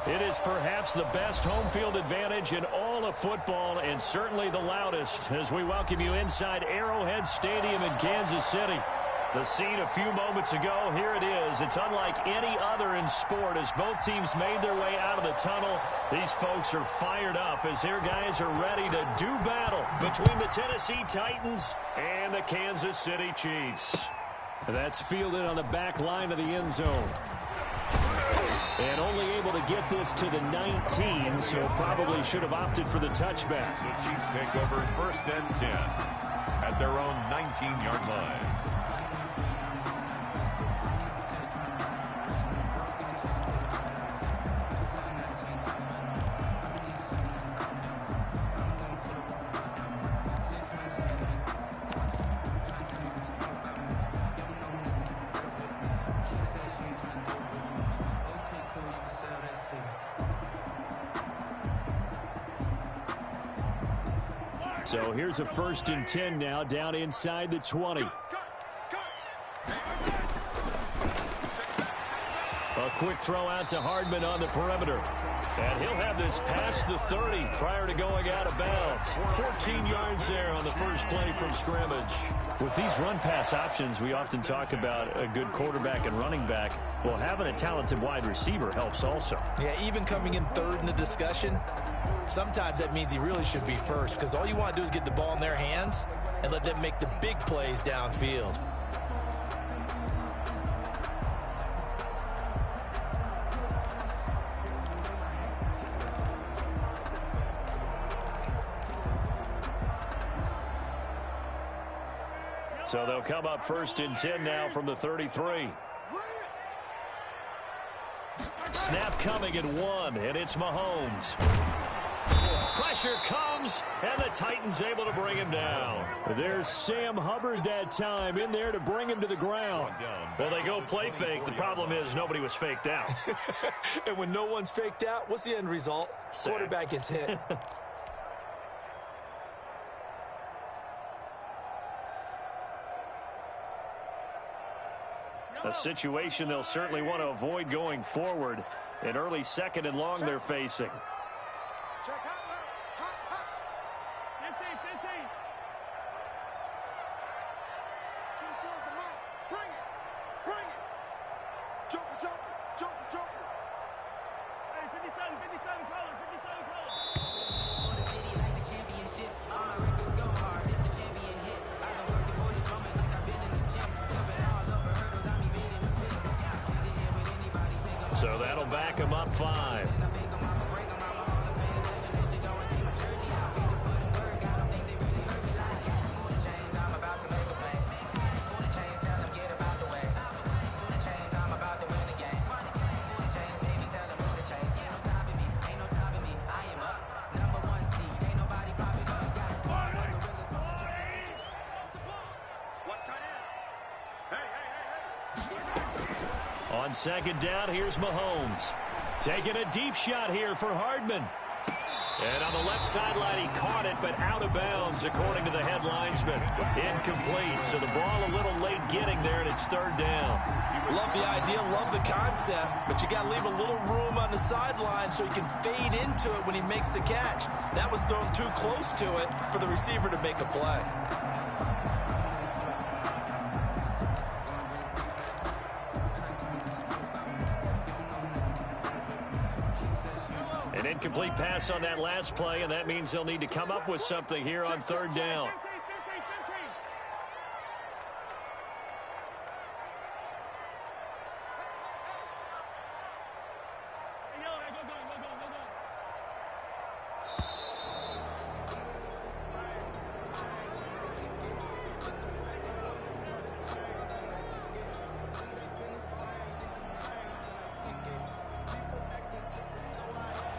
It is perhaps the best home field advantage in all of football, and certainly the loudest, as we welcome you inside Arrowhead Stadium in Kansas City. The scene a few moments ago, here it is. It's unlike any other in sport as both teams made their way out of the tunnel. These folks are fired up as their guys are ready to do battle between the Tennessee Titans and the Kansas City Chiefs. That's fielded on the back line of the end zone. And only able to get this to the 19, so probably should have opted for the touchback. The Chiefs take over 1st and 10 at their own 19-yard line. So here's a 1st and 10 now, down inside the 20. A quick throw out to Hardman on the perimeter. And he'll have this past the 30 prior to going out of bounds. 14 yards there on the first play from scrimmage. With these run-pass options, we often talk about a good quarterback and running back. Well, having a talented wide receiver helps also. Yeah, even coming in 3rd in the discussion, sometimes that means he really should be first, because all you want to do is get the ball in their hands and let them make the big plays downfield. So they'll come up 1st and 10 now from the 33. Snap coming at 1, and it's Mahomes. Pressure comes, and the Titans able to bring him down. There's Sam Hubbard that time in there to bring him to the ground. Well, they go play fake. The problem is nobody was faked out. And when no one's faked out, what's the end result? Sack. Quarterback gets hit. A situation they'll certainly want to avoid going forward. An early 2nd and long they're facing. So that'll back him up 5. On 2nd down, here's Mahomes. Taking a deep shot here for Hardman. And on the left sideline, he caught it, but out of bounds, according to the head linesman. Incomplete, so the ball a little late getting there, and it's 3rd down. Love the idea, love the concept, but you got to leave a little room on the sideline so he can fade into it when he makes the catch. That was thrown too close to it for the receiver to make a play. An incomplete pass on that last play, and that means they'll need to come up with something here on 3rd down.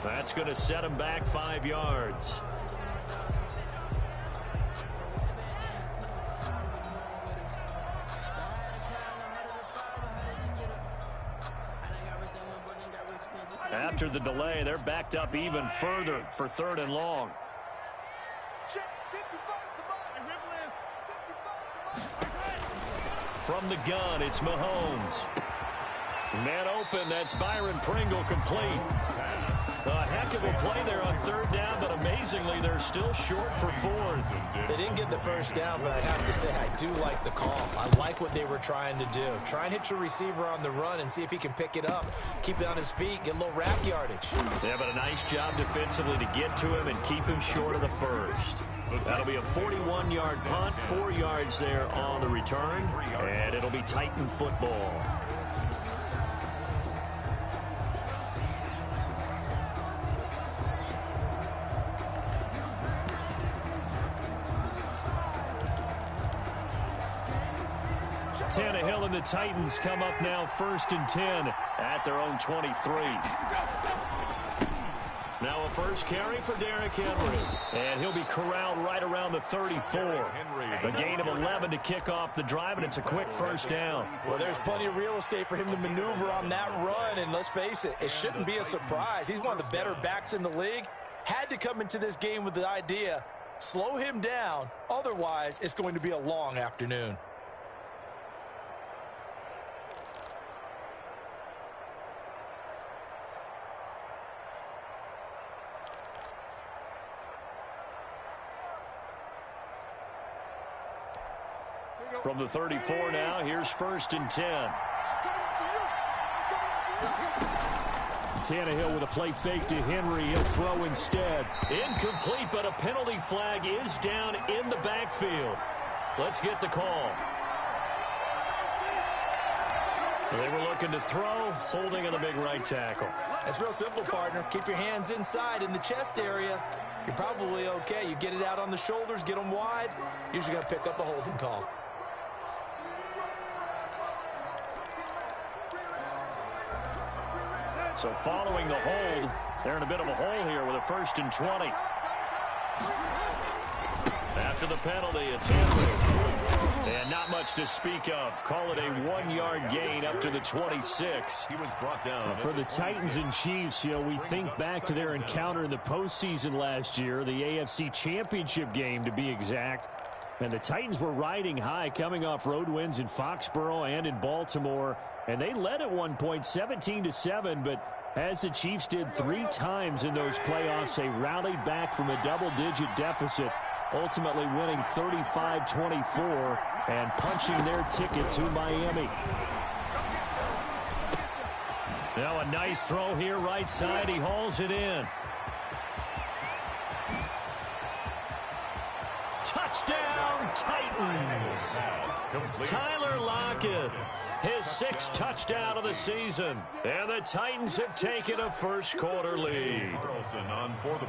That's going to set him back 5 yards. After the delay, they're backed up even further for 3rd and long. From the gun, it's Mahomes. Man open, that's Byron Pringle complete. A heck of a play there on third down, but amazingly, they're still short for fourth. They didn't get the first down, but I have to say I do like the call. I like what they were trying to do. Try and hit your receiver on the run and see if he can pick it up. Keep it on his feet, get a little wrap yardage. Yeah, but a nice job defensively to get to him and keep him short of the first. That'll be a 41-yard punt, 4 yards there on the return, and it'll be Titan football. Tannehill and the Titans come up now 1st and 10 at their own 23. Now a first carry for Derrick Henry. And he'll be corralled right around the 34. A gain of 11 to kick off the drive, and it's a quick first down. Well, there's plenty of real estate for him to maneuver on that run, and let's face it, it shouldn't be a surprise. He's one of the better backs in the league. Had to come into this game with the idea, slow him down, otherwise it's going to be a long afternoon. From the 34 now, here's 1st and 10. Tannehill with a play fake to Henry. He'll throw instead. Incomplete, but a penalty flag is down in the backfield. Let's get the call. They were looking to throw, holding on the big right tackle. That's real simple, partner. Keep your hands inside in the chest area. You're probably okay. You get it out on the shoulders, get them wide. Usually going to pick up a holding call. So following the hold, they're in a bit of a hole here with a 1st and 20. After the penalty, it's Henry. And not much to speak of. Call it a 1-yard gain up to the 26. He was brought down. For the Titans and Chiefs, we think back to their encounter in the postseason last year, the AFC Championship game to be exact. And the Titans were riding high, coming off road wins in Foxborough and in Baltimore. And they led at one point 17-7, but as the Chiefs did 3 times in those playoffs, they rallied back from a double-digit deficit, ultimately winning 35-24 and punching their ticket to Miami. Now a nice throw here right side. He hauls it in. Touchdown, Titans. Tyler Lockett, his 6th touchdown of the season. And the Titans have taken a first-quarter lead.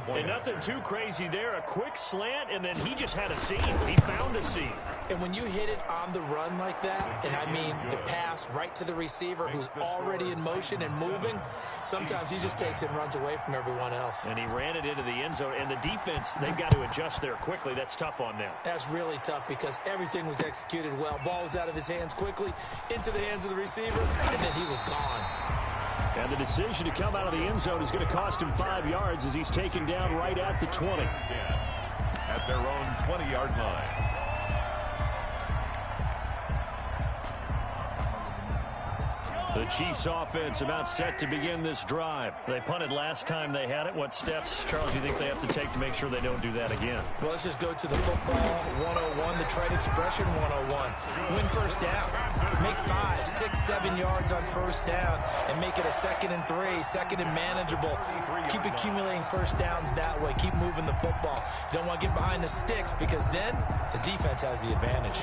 And nothing too crazy there. A quick slant, and then he just had a seam. He found a seam. And when you hit it on the run like that, and I mean the pass right to the receiver who's already in motion and moving, sometimes he just takes it and runs away from everyone else. And he ran it into the end zone. And the defense, they've got to adjust there quickly. That's tough on them. That's really tough because everything was executed well. Ball was out of his hands quickly, into the hands of the receiver, and then he was gone. And the decision to come out of the end zone is going to cost him 5 yards as he's taken down right at the 20. At their own 20-yard line. The Chiefs offense about set to begin this drive. They punted last time they had it. What steps, Charles, do you think they have to take to make sure they don't do that again? Well, let's just go to the football 101, the trade expression 101. Win first down. Make 5, 6, 7 yards on first down and make it a 2nd and 3, 2nd and manageable. Keep accumulating first downs that way. Keep moving the football. You don't want to get behind the sticks because then the defense has the advantage.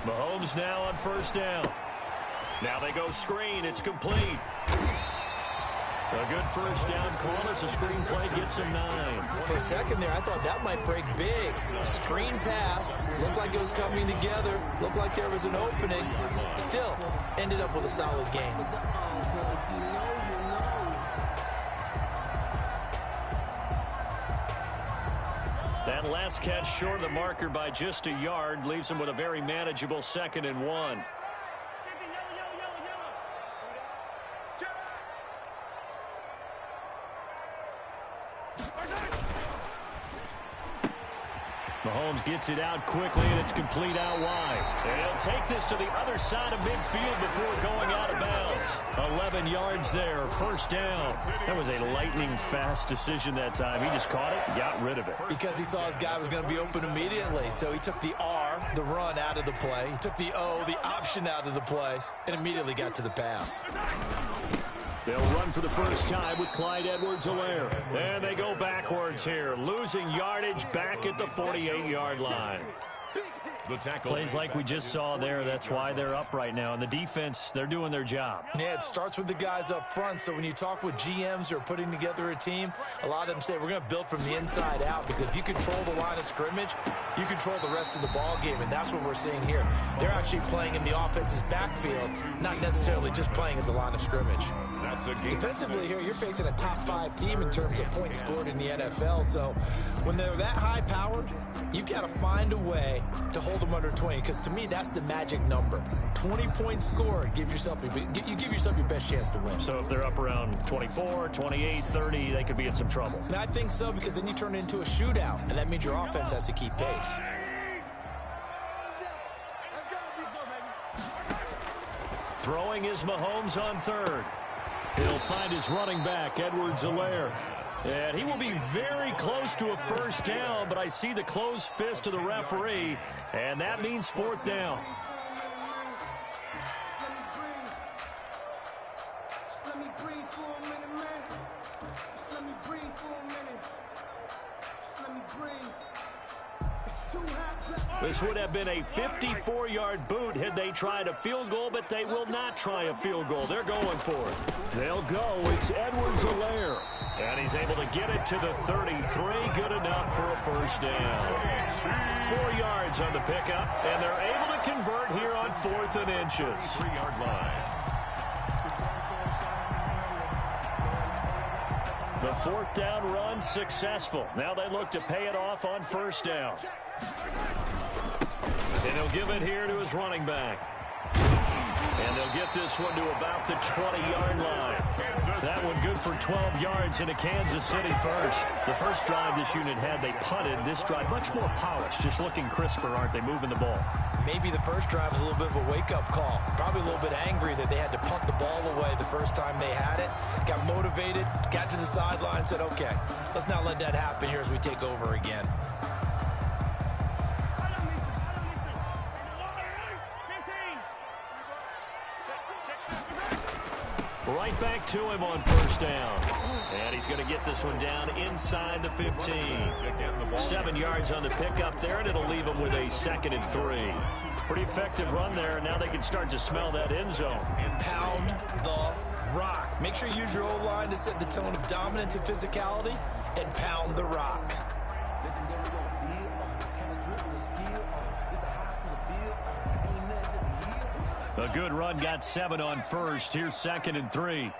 Mahomes now on first down. Now they go screen. It's complete. A good first down call as the screen play gets him 9. For a second there, I thought that might break big. A screen pass. Looked like it was coming together. Looked like there was an opening. Still, ended up with a solid game. That last catch short of the marker by just a yard leaves him with a very manageable 2nd and 1. Mahomes gets it out quickly, and it's complete out wide. And he'll take this to the other side of midfield before going out of bounds. 11 yards there, first down. That was a lightning-fast decision that time. He just caught it, got rid of it. Because he saw his guy was going to be open immediately, so he took the R, the run, out of the play. He took the O, the option, out of the play, and immediately got to the pass. They'll run for the first time with Clyde Edwards-Helaire. And they go backwards here, losing yardage back at the 48-yard line. Plays like we just saw there, that's why they're up right now. And the defense, they're doing their job. Yeah, it starts with the guys up front. So when you talk with GMs who are putting together a team, a lot of them say we're going to build from the inside out, because if you control the line of scrimmage, you control the rest of the ball game, and that's what we're seeing here. They're actually playing in the offense's backfield, not necessarily just playing at the line of scrimmage. Defensively here, you're facing a top-5 team in terms of points scored in the NFL. So when they're that high-powered, you've got to find a way to hold them under 20, because to me, that's the magic number. 20 points scored, you give yourself your best chance to win. So if they're up around 24, 28, 30, they could be in some trouble. And I think so, because then you turn it into a shootout, and that means your offense has to keep pace. Throwing is Mahomes on third. He'll find his running back, Edwards-Helaire. And he will be very close to a first down, but I see the closed fist of the referee, and that means fourth down. This would have been a 54-yard boot had they tried a field goal, but they will not try a field goal. They're going for it. They'll go. It's Edwards-Helaire. And he's able to get it to the 33. Good enough for a first down. 4 yards on the pickup, and they're able to convert here on 4th and inches. 3-yard line. The fourth down run successful. Now they look to pay it off on first down. And he'll give it here to his running back. And they'll get this one to about the 20-yard line. That one good for 12 yards into Kansas City first. The first drive this unit had, they punted. This drive, much more polished, just looking crisper, aren't they, moving the ball? Maybe the first drive was a little bit of a wake-up call. Probably a little bit angry that they had to punt the ball away the first time they had it. Got motivated, got to the sideline, said, okay, let's not let that happen here as we take over again. Right back to him on first down. And he's going to get this one down inside the 15. 7 yards on the pickup there, and it'll leave him with a 2nd and 3. Pretty effective run there, and now they can start to smell that end zone. Pound the rock. Make sure you use your O-line to set the tone of dominance and physicality, and pound the rock. A good run, got 7 on first. Here's 2nd and 3.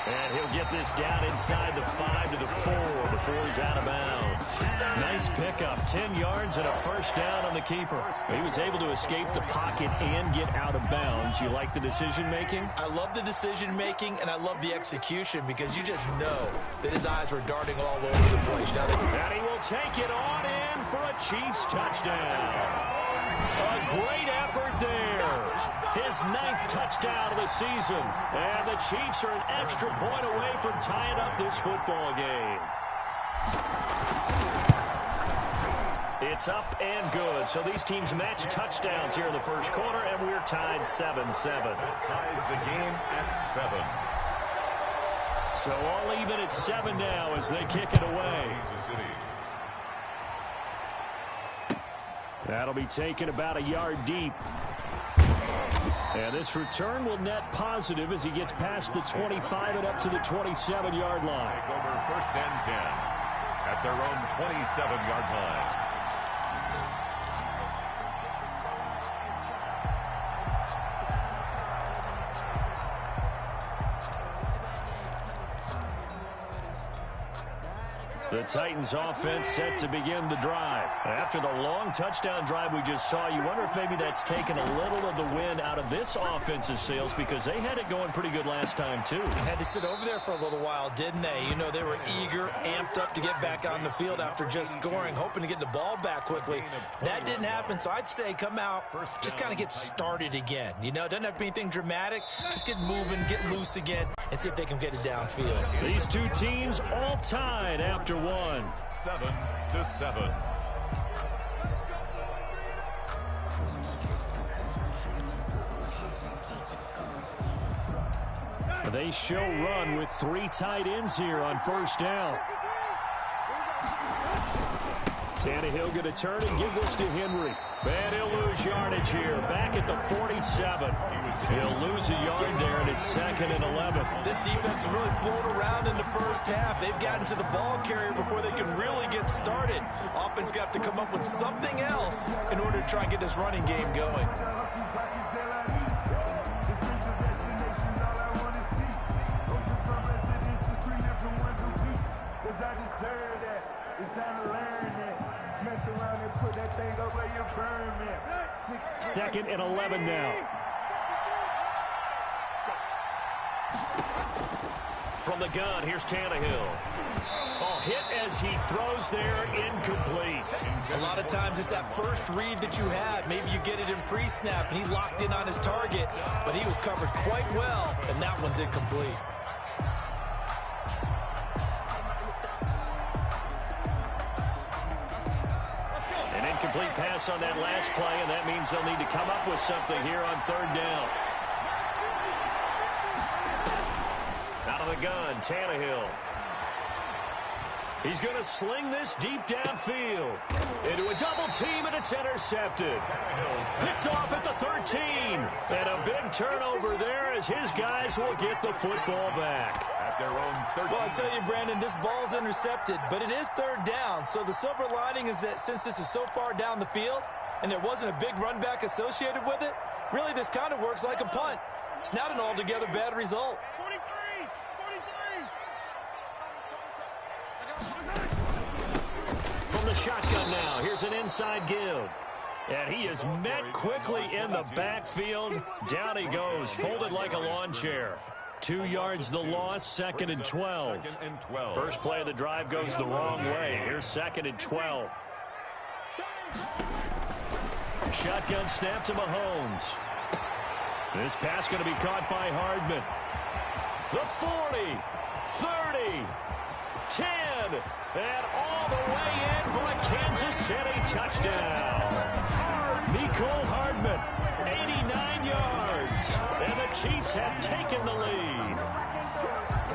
And he'll get this down inside the 5 to the 4 before he's out of bounds. Nice pickup, 10 yards and a first down on the keeper. He was able to escape the pocket and get out of bounds. You like the decision-making? I love the decision-making, and I love the execution, because you just know that his eyes were darting all over the place. And he will take it on in for a Chiefs touchdown. A great effort there. His 9th touchdown of the season. And the Chiefs are an extra point away from tying up this football game. It's up and good. So these teams match touchdowns here in the first quarter, and we're tied 7-7. That ties the game at 7. So all even at 7 now as they kick it away. That'll be taken about a yard deep. And this return will net positive as he gets past the 25 and up to the 27-yard line. Take over 1st and 10 at their own 27-yard line. The Titans offense set to begin the drive. After the long touchdown drive we just saw, you wonder if maybe that's taken a little of the wind out of this offensive sails, because they had it going pretty good last time too. Had to sit over there for a little while, didn't they? You know, they were eager, amped up to get back on the field after just scoring, hoping to get the ball back quickly. That didn't happen, so I'd say come out, just kind of get started again. You know, it doesn't have to be anything dramatic. Just get moving, get loose again, and see if they can get it downfield. These two teams all tied after one. 7-7. They show run with 3 tight ends here on first down. Tannehill going to turn and give this to Henry. And he'll lose yardage here. Back at the 47. He'll lose a yard there, and it's 2nd and 11. This defense is really floating around in the first half. They've gotten to the ball carrier before they can really get started. Offense got to come up with something else in order to try and get this running game going. Second and 11 now. From the gun, here's Tannehill. Oh, hit as he throws there, incomplete. A lot of times it's that first read that you have. Maybe you get it in pre-snap, and he locked in on his target, but he was covered quite well, and that one's incomplete. Complete pass on that last play, and that means they'll need to come up with something here on 3rd down. Out of the gun, Tannehill. He's going to sling this deep downfield. Into a double team, and it's intercepted. Picked off at the 13. And a big turnover there as his guys will get the football back. Their own 13. Well, I tell you, Brandon, this ball's intercepted, but it is 3rd down. So the silver lining is that since this is so far down the field and there wasn't a big run back associated with it, really this kind of works like a punt. It's not an altogether bad result. 43. From the shotgun now, here's an inside give. And he is met quickly in the backfield. Down he goes, folded like a lawn chair. 2 yards the loss, 2nd and 12. First play of the drive goes the wrong way. Here's 2nd and 12. Shotgun snap to Mahomes. This pass going to be caught by Hardman. The 40, 30, 10, and all the way in for a Kansas City touchdown. Mecole Hardman, 89 yards. And the Chiefs have taken the lead.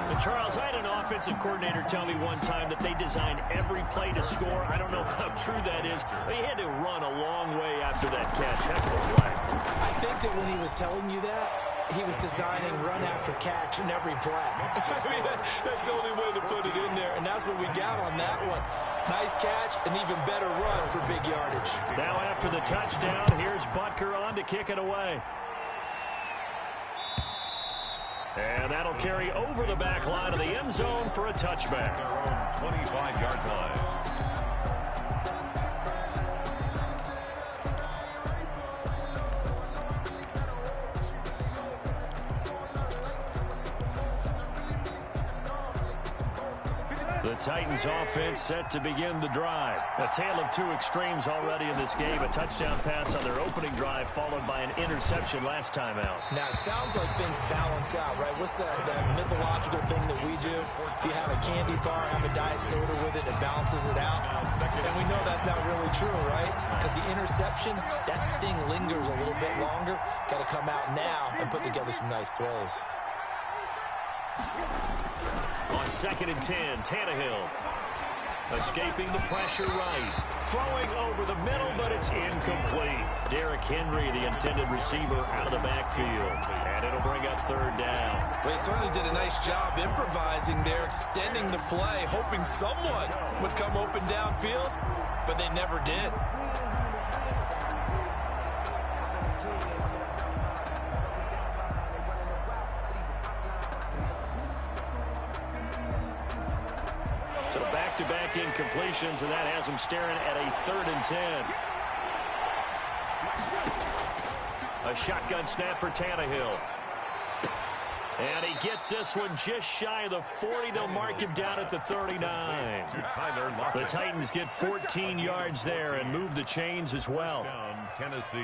And Charles, I had an offensive coordinator tell me one time that they designed every play to score. I don't know how true that is, but he had to run a long way after that catch. Heck of a play. I think that when he was telling you that, he was designing run after catch in every play. I mean, that's the only way to put it in there, and that's what we got on that one. Nice catch, an even better run for big yardage. Now after the touchdown, here's Butker on to kick it away. And that'll carry over the back line of the end zone for a touchback. Their own 25-yard line. The Titans offense set to begin the drive. A tale of 2 extremes already in this game. A touchdown pass on their opening drive followed by an interception last time out. Now, it sounds like things balance out, right? What's that mythological thing that we do? If you have a candy bar, have a diet soda with it, it balances it out. And we know that's not really true, right? Because the interception, that sting lingers a little bit longer. Got to come out now and put together some nice plays. On 2nd and 10, Tannehill escaping the pressure right. Throwing over the middle, but it's incomplete. Derrick Henry, the intended receiver, out of the backfield. And it'll bring up 3rd down. Well, he certainly did a nice job improvising there, extending the play, hoping someone would come open downfield, but they never did. So back-to-back incompletions, and that has him staring at a 3rd and 10. A shotgun snap for Tannehill. And he gets this one just shy of the 40. They'll mark him down at the 39. The Titans get 14 yards there and move the chains as well. Tennessee.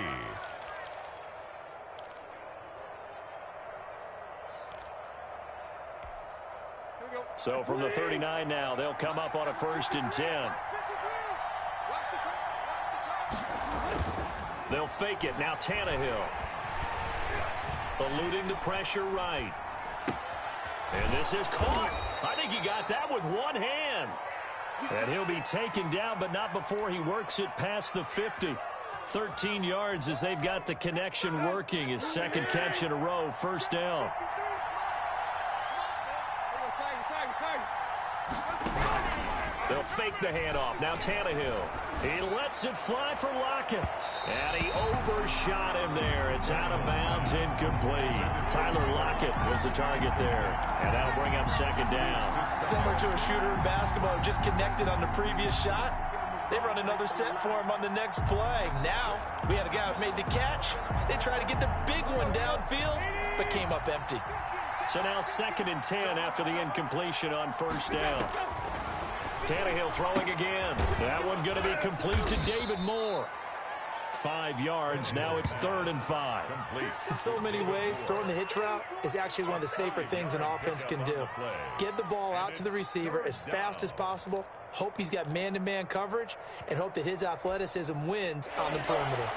So from the 39 now, they'll come up on a 1st and 10. They'll fake it. Now Tannehill. Eluding the pressure right. And this is caught. I think he got that with one hand. And he'll be taken down, but not before he works it past the 50. 13 yards as they've got the connection working. His 2nd catch in a row, 1st down. They'll fake the handoff. Now Tannehill. He lets it fly for Lockett. And he overshot him there. It's out of bounds, incomplete. Tyler Lockett was the target there. And that'll bring up 2nd down. Similar to a shooter in basketball, just connected on the previous shot. They run another set for him on the next play. Now, we had a guy who made the catch. They tried to get the big one downfield, but came up empty. So now 2nd and 10 after the incompletion on 1st down. Tannehill throwing again. That one going to be complete to David Moore. 5 yards. Now it's 3rd and 5. In so many ways, throwing the hitch route is actually one of the safer things an offense can do. Get the ball out to the receiver as fast as possible, hope he's got man-to-man coverage, and hope that his athleticism wins on the perimeter.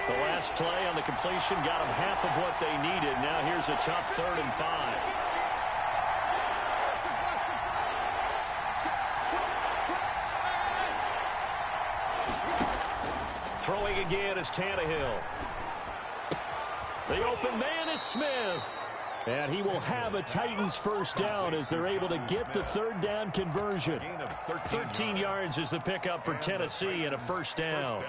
The last play on the completion got them half of what they needed. Now here's a tough 3rd and 5. Throwing again is Tannehill. The open man is Smith. And he will have a Titans 1st down as they're able to get the 3rd down conversion. 13 yards is the pickup for Tennessee and a 1st down.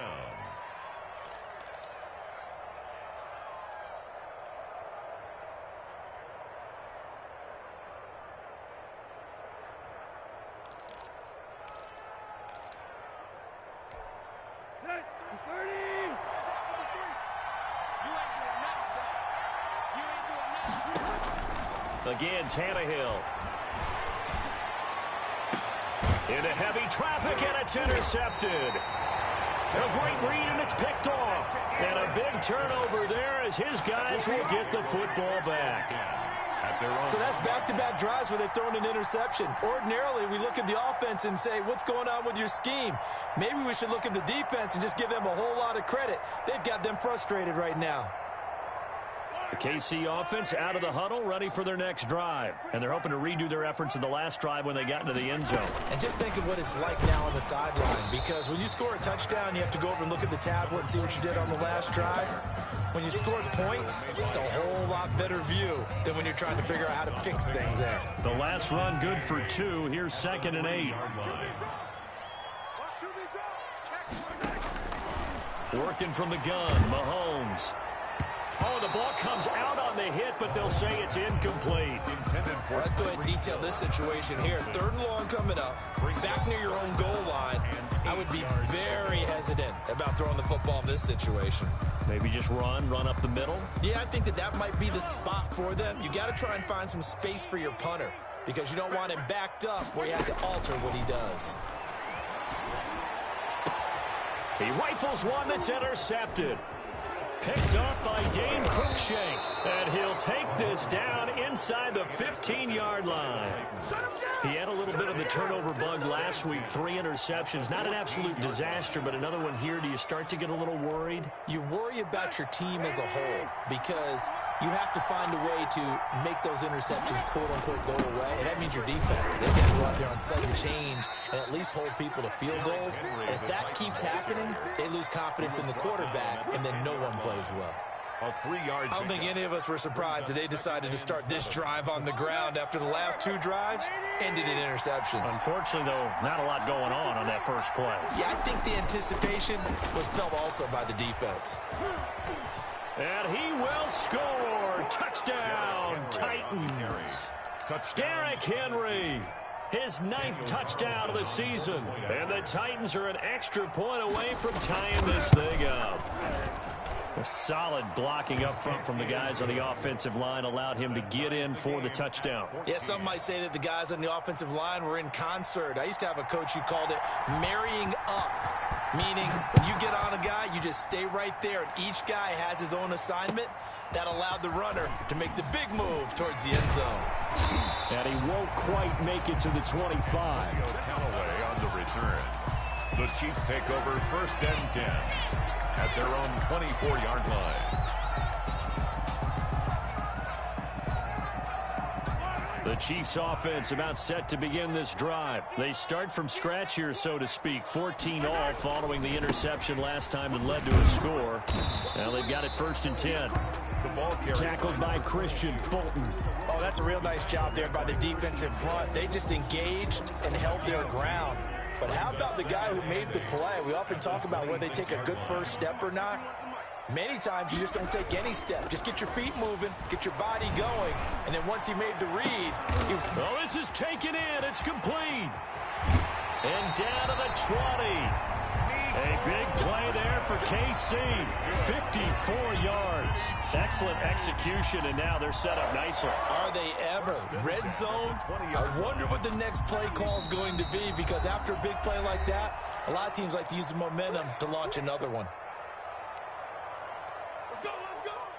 Again, Tannehill. Into heavy traffic, and it's intercepted. A great read, and it's picked off. And a big turnover there as his guys will get the football back. So that's back-to-back drives where they've thrown an interception. Ordinarily, we look at the offense and say, what's going on with your scheme? Maybe we should look at the defense and just give them a whole lot of credit. They've got them frustrated right now. The KC offense out of the huddle, ready for their next drive. And they're hoping to redo their efforts in the last drive when they got into the end zone. And just think of what it's like now on the sideline, because when you score a touchdown, you have to go over and look at the tablet and see what you did on the last drive. When you scored points, it's a whole lot better view than when you're trying to figure out how to fix things there. The last run good for 2. Here's 2nd and 8. Working from the gun, Mahomes. Oh, the ball comes out on the hit, but they'll say it's incomplete. Well, let's go ahead and detail this situation here. 3rd and long coming up, back near your own goal line. I would be very hesitant about throwing the football in this situation. Maybe just run up the middle? Yeah, I think that might be the spot for them. You got to try and find some space for your punter because you don't want him backed up where he has to alter what he does. He rifles one that's intercepted. Picked up by Dane Cruikshank. And he'll take this down inside the 15-yard line. He had a little bit of the turnover bug last week. 3 interceptions. Not an absolute disaster, but another one here. Do you start to get a little worried? You worry about your team as a whole because you have to find a way to make those interceptions, quote-unquote, go away. And that means your defense. They got to go out there on sudden change and at least hold people to field goals. And if that keeps happening, they lose confidence in the quarterback, and then no one plays well. I don't think any of us were surprised that they decided to start this drive on the ground after the last 2 drives ended in interceptions. Unfortunately, though, not a lot going on that first play. Yeah, I think the anticipation was felt also by the defense. And he will score. Touchdown, Titans. Derrick Henry. his 9th touchdown of the season. And the Titans are an extra point away from tying this thing up. A solid blocking up front from the guys on the offensive line allowed him to get in for the touchdown. Yeah, some might say that the guys on the offensive line were in concert. I used to have a coach who called it marrying up, meaning when you get on a guy, you just stay right there, and each guy has his own assignment. That allowed the runner to make the big move towards the end zone. And he won't quite make it to the 25. Callaway on the return. The Chiefs take over 1st and 10 at their own 24-yard line. The Chiefs offense about set to begin this drive. They start from scratch here, so to speak. 14 all following the interception last time that led to a score. Now they've got it 1st and 10. The ball Tackled by Christian Fulton. Oh, that's a real nice job there by the defensive front. They just engaged and held their ground. But how about the guy who made the play? We often talk about whether they take a good first step or not. Many times you just don't take any step. Just get your feet moving, get your body going, and then once he made the read, he was... Oh, this is taken in. It's complete. And down to the 20. A big play there for KC. 54 yards. Excellent execution, and now they're set up nicely. Are they ever? Red zone? I wonder what the next play call is going to be, because after a big play like that, a lot of teams like to use the momentum to launch another one.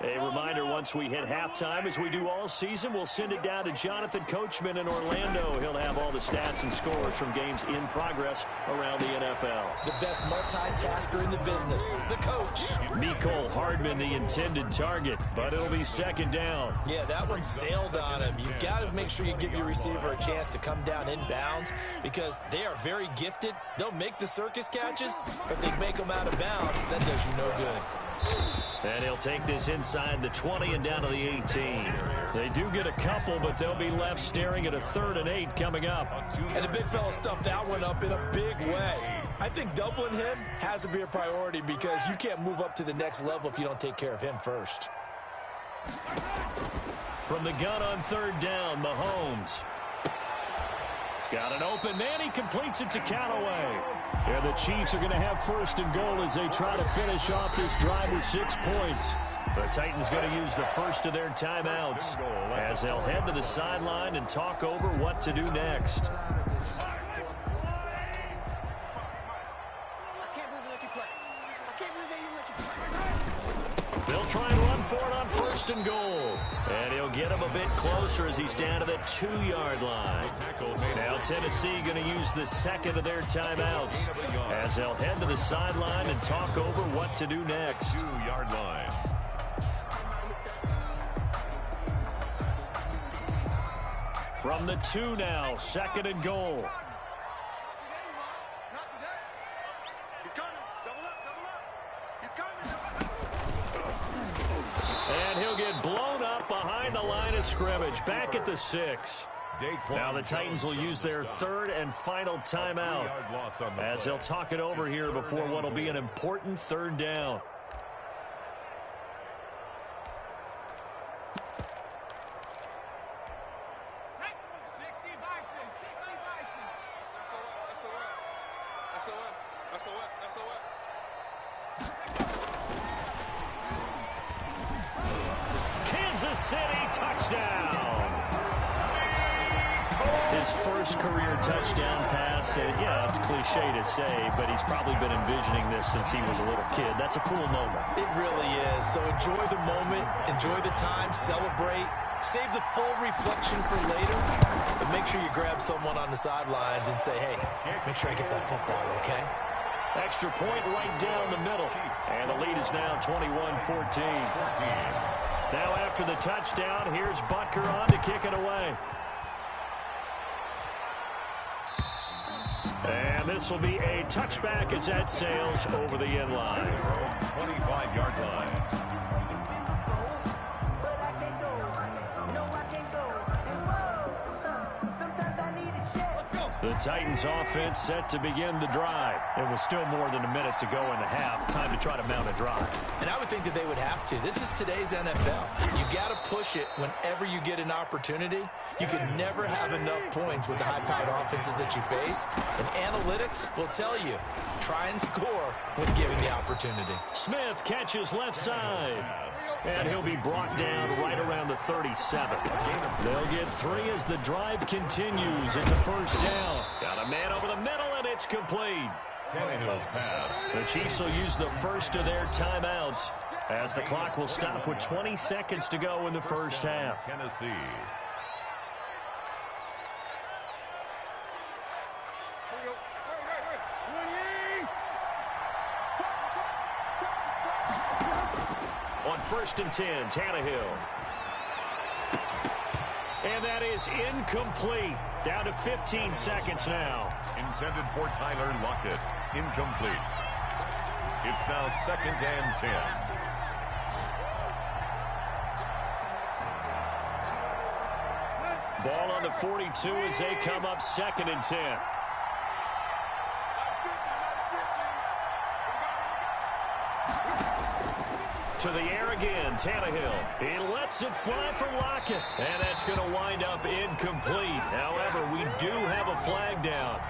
A reminder, once we hit halftime, as we do all season, we'll send it down to Jonathan Coachman in Orlando. He'll have all the stats and scores from games in progress around the NFL. The best multitasker in the business, the coach. Mecole Hardman, the intended target, but it'll be 2nd down. Yeah, that one sailed on him. You've got to make sure you give your receiver a chance to come down inbounds, because they are very gifted. They'll make the circus catches, but they make them out of bounds. That does you no good. And he'll take this inside the 20 and down to the 18. They do get a couple, but they'll be left staring at a 3rd and 8 coming up. And the big fella stuffed that one up in a big way. I think doubling him has to be a priority, because you can't move up to the next level if you don't take care of him first. From the gun on 3rd down, Mahomes. He's got an open man. He completes it to Callaway. And the Chiefs are going to have 1st and goal as they try to finish off this drive with 6 points. The Titans going to use the first of their timeouts as they'll head to the sideline and talk over what to do next. They'll try and run for it on 1st and goal. And he'll get him a bit closer as he's down to the 2-yard line. Now Tennessee going to use the 2nd of their timeouts as they'll head to the sideline and talk over what to do next. 2-yard line. From the 2 now, 2nd and goal. And he'll get blown up behind the line of scrimmage, back at the 6. Now the Titans will use their 3rd and final timeout as they'll talk it over here before what will be an important 3rd down. Kansas City touchdown. His first career touchdown pass, and yeah, it's cliche to say, but he's probably been envisioning this since he was a little kid. That's a cool moment. It really is. So enjoy the moment, enjoy the time, celebrate, save the full reflection for later, but make sure you grab someone on the sidelines and say, hey, make sure I get that football, okay? Extra point right down the middle, and the lead is now 21-14. Now after the touchdown, here's Butker on to kick it away. And this will be a touchback as that sails over the end line. 25-yard line. The The Titans offense set to begin the drive. It was still more than a minute to go in the half. Time to try to mount a drive. And I would think that they would have to. This is today's NFL. You got to push it whenever you get an opportunity. You can never have enough points with the high-powered offenses that you face. And analytics will tell you, try and score when given the opportunity. Smith catches left side. And he'll be brought down right around the 37. They'll get 3 as the drive continues. It's a first down. Got a man over the middle, and it's complete. Tannehill's pass. The Chiefs will use the first of their timeouts as the clock will stop with 20 seconds to go in the first half. Tennessee. On 1st and 10, Tannehill. And that is incomplete. Down to 15 seconds now. Intended for Tyler Lockett. Incomplete. It's now 2nd and 10. Ball on the 42 as they come up 2nd and 10. To the air again, Tannehill. He lets it fly for Lockett. And that's going to wind up incomplete. However, we do have a flag down.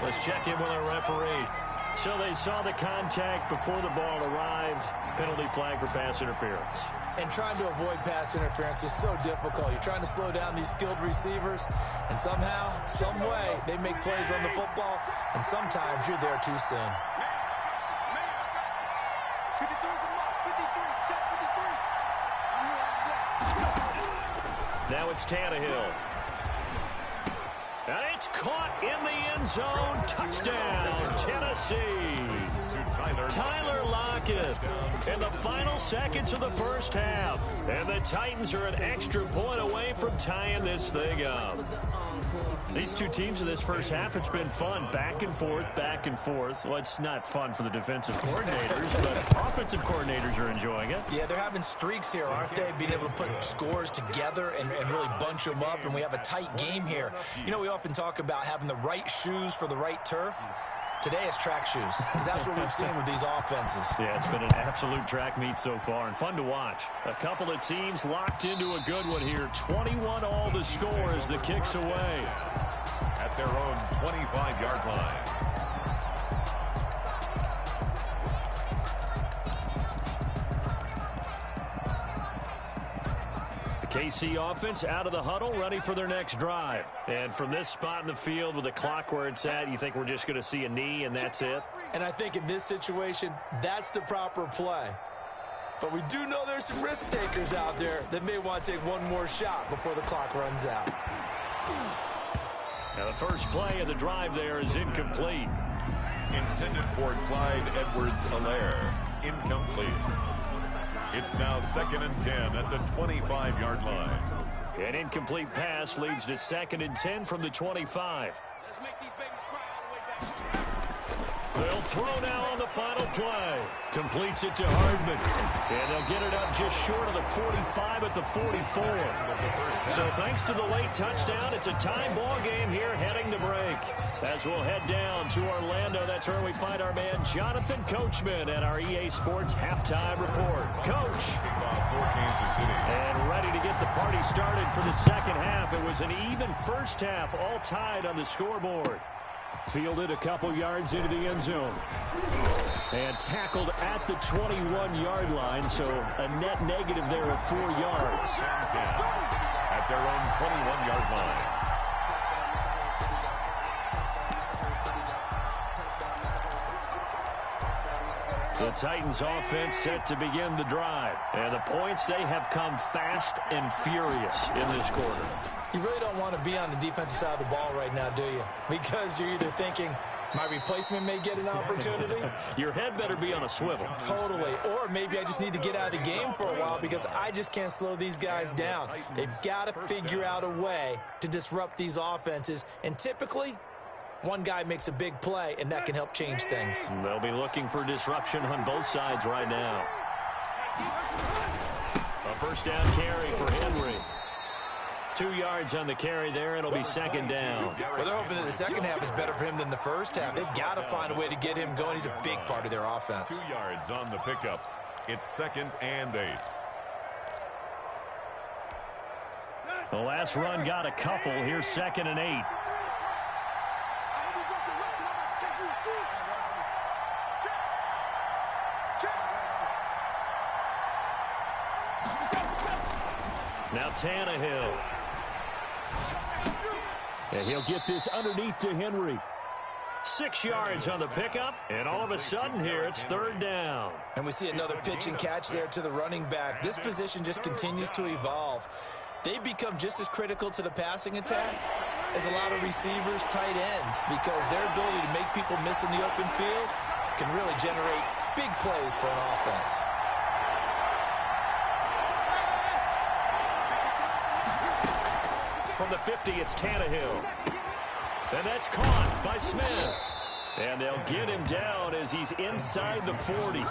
Let's check in with our referee. So they saw the contact before the ball arrived. Penalty flag for pass interference. And trying to avoid pass interference is so difficult. You're trying to slow down these skilled receivers, and somehow, some way, they make plays on the football, and sometimes you're there too soon. Now it's Tannehill. And it's caught in the end zone. Touchdown, Tennessee. Tyler Lockett in the final seconds of the first half. And the Titans are an extra point away from tying this thing up. These two teams in this first half, it's been fun. Back and forth, back and forth. Well, it's not fun for the defensive coordinators, but offensive coordinators are enjoying it. Yeah, they're having streaks here, aren't they? Being able to put scores together and really bunch them up, and we have a tight game here. You know, we often talk about having the right shoes for the right turf. Today it's track shoes, because that's what we've seen with these offenses. Yeah, it's been an absolute track meet so far, and fun to watch. A couple of teams locked into a good one here. 21 all the score as the kick's away. At their own 25-yard line. KC offense out of the huddle, ready for their next drive. And from this spot in the field with the clock where it's at, you think we're just going to see a knee and that's it? And I think in this situation, that's the proper play. But we do know there's some risk takers out there that may want to take one more shot before the clock runs out. Now the first play of the drive there is incomplete. Intended for Clyde Edwards-Helaire. Incomplete. It's now 2nd and 10 at the 25-yard line. An incomplete pass leads to 2nd and 10 from the 25. Let's make these babies cry all the way back. They'll throw now on the final play. Completes it to Hardman. And they'll get it up just short of the 45 at the 44. So thanks to the late touchdown, it's a tie ball game here heading to break. As we'll head down to Orlando, that's where we find our man Jonathan Coachman at our EA Sports Halftime Report. Coach. And ready to get the party started for the second half. It was an even first half, all tied on the scoreboard. Fielded a couple yards into the end zone. And tackled at the 21-yard line, so a net negative there of 4 yards. At their own 21-yard line. The Titans offense set to begin the drive. And the points, they have come fast and furious in this quarter. You really don't want to be on the defensive side of the ball right now, do you? Because you're either thinking, my replacement may get an opportunity. Your head better be on a swivel. Totally. Or maybe I just need to get out of the game for a while because I just can't slow these guys down. They've got to figure out a way to disrupt these offenses. And typically, one guy makes a big play, and that can help change things. They'll be looking for disruption on both sides right now. A first down carry for Henry. 2 yards on the carry there. It'll be second down. Well, they're hoping that the second half is better for him than the first half. They've got to find a way to get him going. He's a big part of their offense. 2 yards on the pickup. It's 2nd and 8. The last run got a couple. Here's 2nd and 8. Now Tannehill. And he'll get this underneath to Henry. 6 yards on the pickup, and all of a sudden here it's 3rd down. And we see another pitch and catch there to the running back. This position just continues to evolve. They become just as critical to the passing attack as a lot of receivers, tight ends, because their ability to make people miss in the open field can really generate big plays for an offense. From the 50, it's Tannehill. And that's caught by Smith. And they'll get him down as he's inside the 40.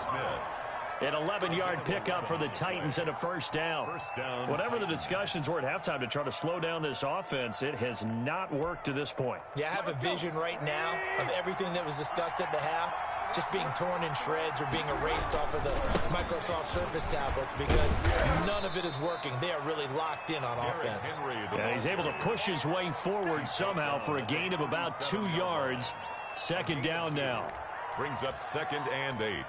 An 11-yard pickup for the Titans and a first down. Whatever the discussions were at halftime to try to slow down this offense, it has not worked to this point. Yeah, I have a vision right now of everything that was discussed at the half just being torn in shreds or being erased off of the Microsoft Surface tablets because none of it is working. They are really locked in on offense. Yeah, he's able to push his way forward somehow for a gain of about 2 yards. Second down now. Brings up 2nd and 8.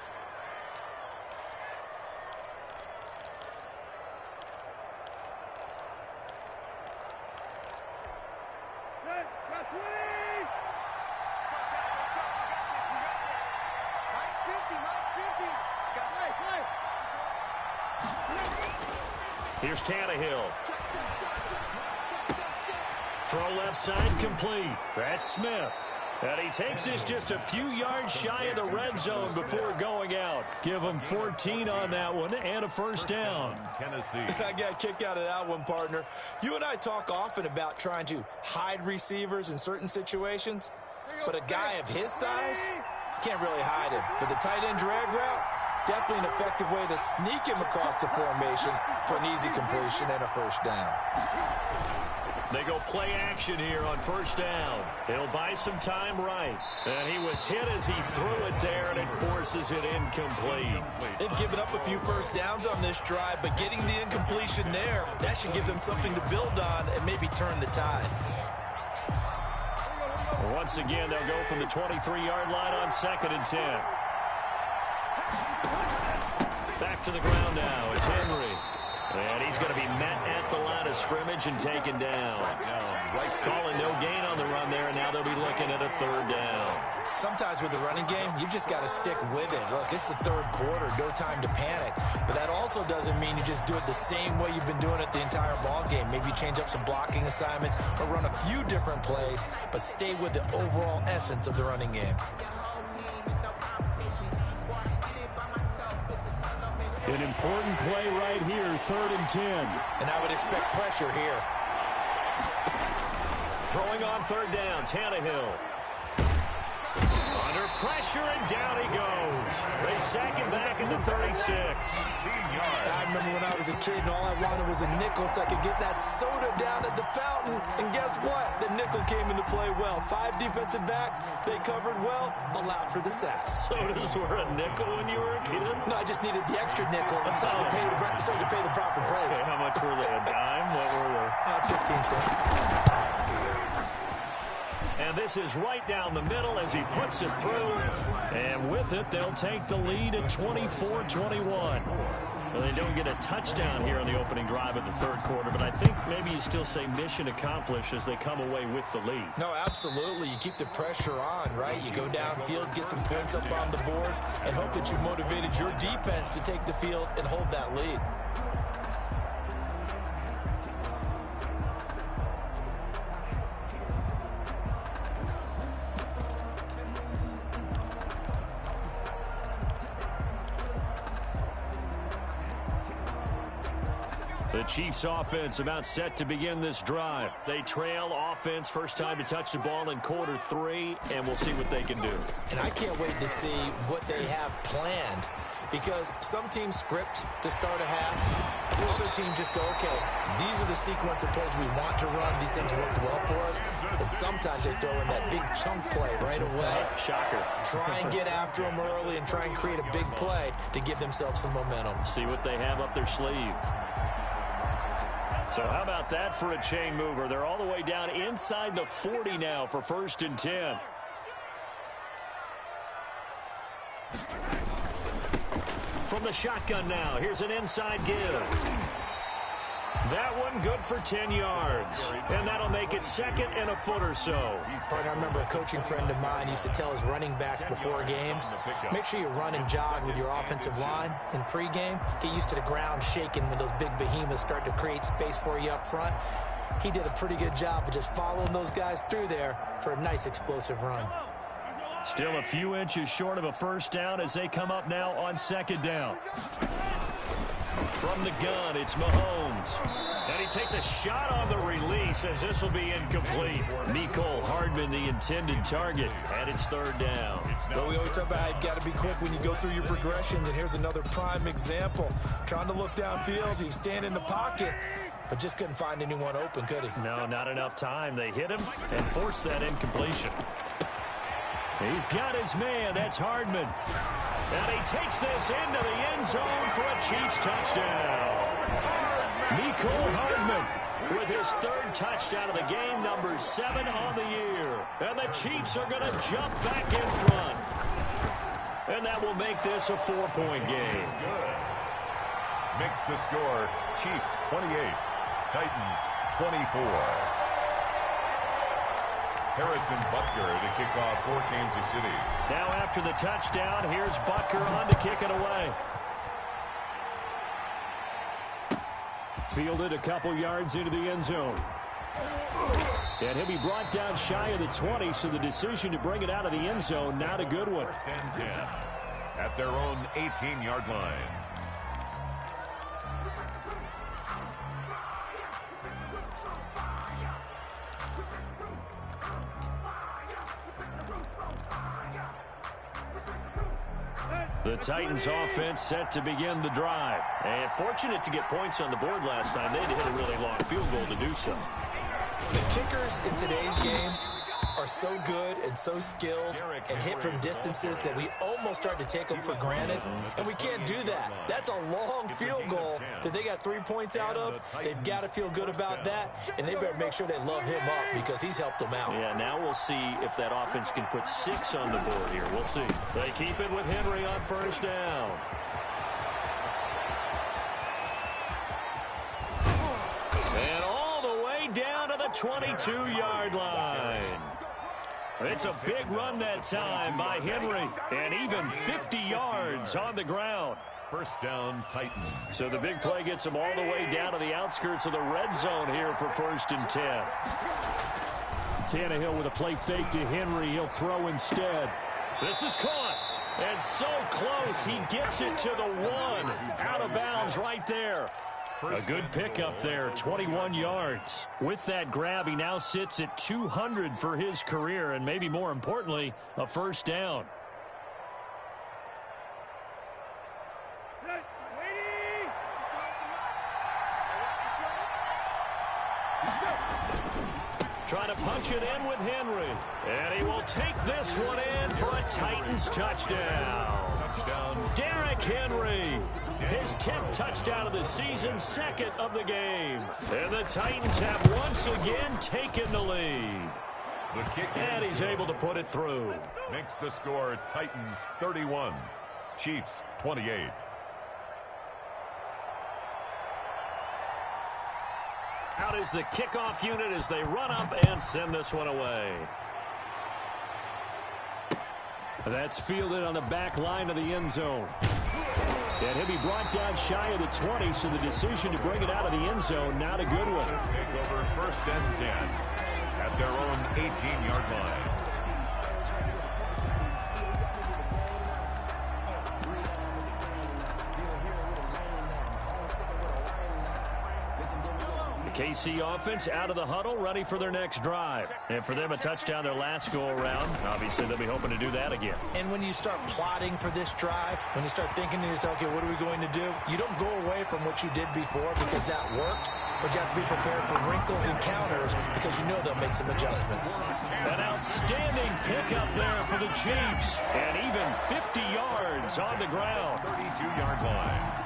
Here's Tannehill. Throw left side complete. That's Smith. And he takes this just a few yards shy of the red zone before going out. Give him 14 on that one and a first down. Tennessee. I got a kick out of that one, partner. You and I talk often about trying to hide receivers in certain situations, but a guy of his size can't really hide him. But the tight end drag route, definitely an effective way to sneak him across the formation for an easy completion and a first down. They go play action here on first down. He'll buy some time right. And he was hit as he threw it there, and it forces it incomplete. They've given up a few first downs on this drive, but getting the incompletion there, that should give them something to build on and maybe turn the tide. Once again, they'll go from the 23-yard line on 2nd and 10. Back to the ground now. It's Henry. And he's going to be met at the line of scrimmage and taken down. Calling no gain on the run there, and now they'll be looking at a 3rd down. Sometimes with the running game, you've just got to stick with it. Look, it's the 3rd quarter, no time to panic. But that also doesn't mean you just do it the same way you've been doing it the entire ball game. Maybe change up some blocking assignments or run a few different plays, but stay with the overall essence of the running game. An important play right here, 3rd and 10. And I would expect pressure here. Throwing on 3rd down, Tannehill. Under pressure, and down he goes. They sack him back at the 36. I remember when I was a kid and all I wanted was a nickel so I could get that soda down at the fountain. And guess what? The nickel came into play well. 5 defensive backs, they covered well, allowed for the sacks. Sodas were a nickel when you were a kid? No, I just needed the extra nickel so I could pay the proper price. Okay, how much were they? A dime? What were they? 15 cents. And this is right down the middle as he puts it through. And with it, they'll take the lead at 24-21. Well, they don't get a touchdown here on the opening drive of the 3rd quarter, but I think maybe you still say mission accomplished as they come away with the lead. No, absolutely. You keep the pressure on, right? You go downfield, get some points up on the board, and hope that you motivated your defense to take the field and hold that lead. The Chiefs offense about set to begin this drive. They trail offense, first time to touch the ball in quarter 3, and we'll see what they can do. And I can't wait to see what they have planned because some teams script to start a half. Other teams just go, okay, these are the sequence of plays we want to run. These things worked well for us. And sometimes they throw in that big chunk play right away. Shocker. Try and get after them early and try and create a big play to give themselves some momentum. See what they have up their sleeve. So how about that for a chain mover? They're all the way down inside the 40 now for 1st and 10. From the shotgun now, here's an inside give. That one good for 10 yards. And that'll make it 2nd and a foot or so. Partner, I remember a coaching friend of mine used to tell his running backs before games, make sure you run and jog with your offensive line in pregame. Get used to the ground shaking when those big behemoths start to create space for you up front. He did a pretty good job of just following those guys through there for a nice explosive run. Still a few inches short of a 1st down as they come up now on 2nd down. From the gun, it's Mahomes. And he takes a shot on the release as this will be incomplete. Mecole Hardman, the intended target, and it's 3rd down. But we always talk about how you've got to be quick when you go through your progressions, and here's another prime example. Trying to look downfield, he was standing in the pocket, but just couldn't find anyone open, could he? No, not enough time. They hit him and forced that incompletion. He's got his man. That's Hardman. And he takes this into the end zone for a Chiefs touchdown. Mecole Hardman with his 3rd touchdown of the game, number 7 on the year. And the Chiefs are going to jump back in front. And that will make this a 4-point game. Good. Makes the score Chiefs 28, Titans 24. Harrison Butker to kick off for Kansas City. Now after the touchdown, here's Butker on to kick it away. Fielded a couple yards into the end zone. And he'll be brought down shy of the 20, so the decision to bring it out of the end zone, not a good one. 1st and 10 at their own 18-yard line. The Titans offense set to begin the drive. And fortunate to get points on the board last time. They hit a really long field goal to do so. The kickers in today's game are so good and so skilled and hit from distances that we almost start to take them for granted, and we can't do that. That's a long field goal that they got 3 points out of. They've got to feel good about that, and they better make sure they love him up because he's helped them out. Yeah, now we'll see if that offense can put 6 on the board here. We'll see. They keep it with Henry on 1st down. And all the way down to the 22-yard line. It's a big run that time by Henry, and even 50 yards on the ground. 1st down, Titans. So the big play gets them all the way down to the outskirts of the red zone here for 1st and 10. Tannehill with a play fake to Henry. He'll throw instead. This is caught, and so close. He gets it to the 1. Out of bounds right there. A good pickup there, 21 yards. With that grab, he now sits at 200 for his career, and maybe more importantly, a 1st down. Trying to punch it in with Henry. And he will take this one in for a Titans touchdown. Touchdown. Derrick Henry. His 10th touchdown of the season, 2nd of the game. And the Titans have once again taken the lead. The kick And he's able to put it through. makes the score Titans 31, Chiefs 28. Out is the kickoff unit as they run up and send this one away. That's fielded on the back line of the end zone. And he'll be brought down shy of the 20, so the decision to bring it out of the end zone, not a good one. Take over 1st and 10 at their own 18-yard line. The KC offense out of the huddle, ready for their next drive. And for them, a touchdown their last go-around. Obviously, they'll be hoping to do that again. And when you start plotting for this drive, when you start thinking to yourself, okay, what are we going to do? You don't go away from what you did before because that worked, but you have to be prepared for wrinkles and counters because you know they'll make some adjustments. An outstanding pickup there for the Chiefs. And even 50 yards on the ground. 32-yard line.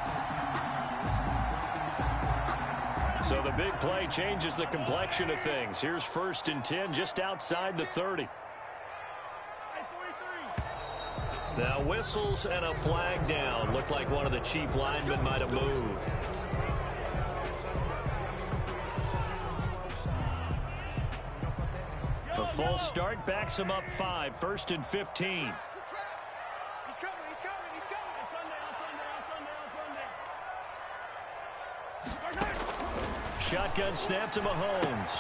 So the big play changes the complexion of things. Here's 1st and 10 just outside the 30. Now whistles and a flag down. Looked like one of the Chief linemen might have moved. A false start backs him up 5. 1st and 15. Shotgun snap to Mahomes.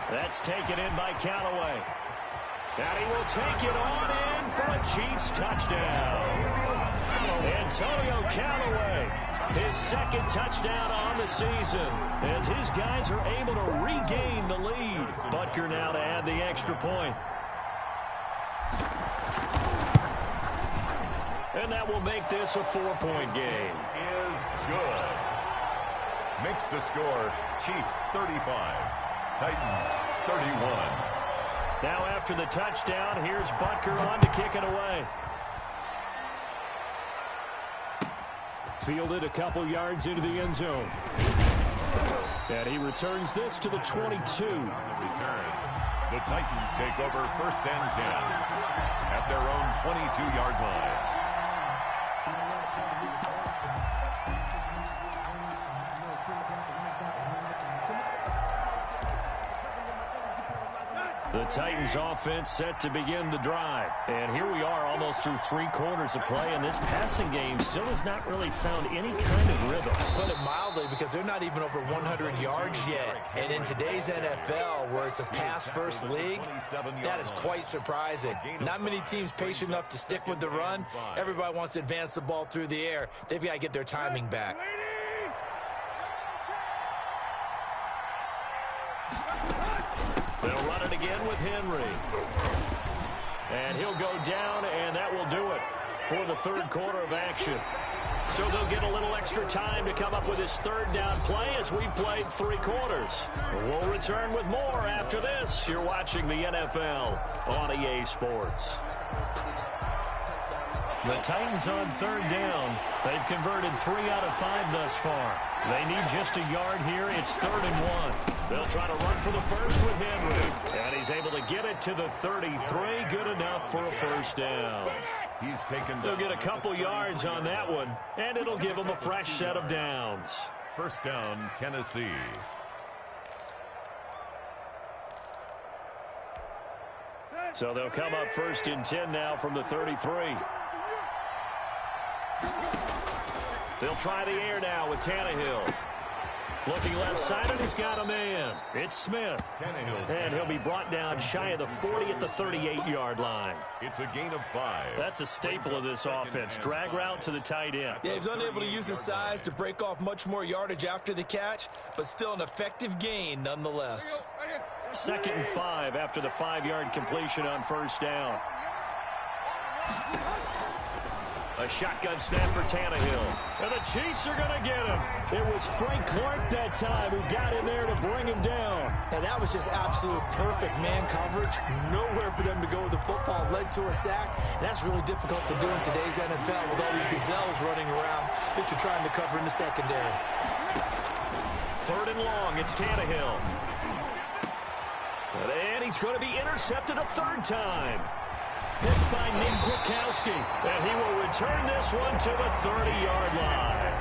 That's taken in by Callaway. And he will take it on in for a Chiefs touchdown. Antonio Callaway, his 2nd touchdown on the season, as his guys are able to regain the lead. Butker now to add the extra point. And that will make this a 4-point game. Is good. Makes the score Chiefs 35, Titans 31. Now after the touchdown, here's Butker on to kick it away. Fielded a couple yards into the end zone. And he returns this to the 22. Return. The Titans take over 1st and 10 at their own 22-yard line. The Titans offense set to begin the drive. And here we are almost through 3 quarters of play, and this passing game still has not really found any kind of rhythm. Put it mildly, because they're not even over 100 yards yet. And in today's NFL, where it's a pass-first league, that is quite surprising. Not many teams patient enough to stick with the run. Everybody wants to advance the ball through the air. They've got to get their timing back. They'll run it again with Henry. And he'll go down, and that will do it for the 3rd quarter of action. So they'll get a little extra time to come up with his 3rd down play as we've played 3 quarters. We'll return with more after this. You're watching the NFL on EA Sports. The Titans on 3rd down. They've converted 3 out of 5 thus far. They need just a yard here. It's 3rd and 1. They'll try to run for the first with Henry. And he's able to get it to the 33. Good enough for a 1st down. He's taken. They'll get a couple yards on that one, and it'll give them a fresh set of downs. 1st down, Tennessee. So they'll come up 1st and 10 now from the 33. They'll try the air now with Tannehill. Looking left side, and he's got a man. It's Smith. And he'll be brought down shy of the 40 at the 38-yard line. It's a gain of 5. That's a staple of this offense. Drag route to the tight end. Yeah, he's unable to use his size to break off much more yardage after the catch, but still an effective gain nonetheless. 2nd and 5 after the 5-yard completion on 1st down. A shotgun snap for Tannehill. And the Chiefs are going to get him. It was Frank Clark that time who got in there to bring him down. And that was just absolute perfect man coverage. Nowhere for them to go with the football. Led to a sack. And that's really difficult to do in today's NFL with all these gazelles running around that you're trying to cover in the secondary. 3rd and long. It's Tannehill. And he's going to be intercepted a 3rd time. Picked by Nick Kwiatkowski, and he will return this one to the 30-yard line.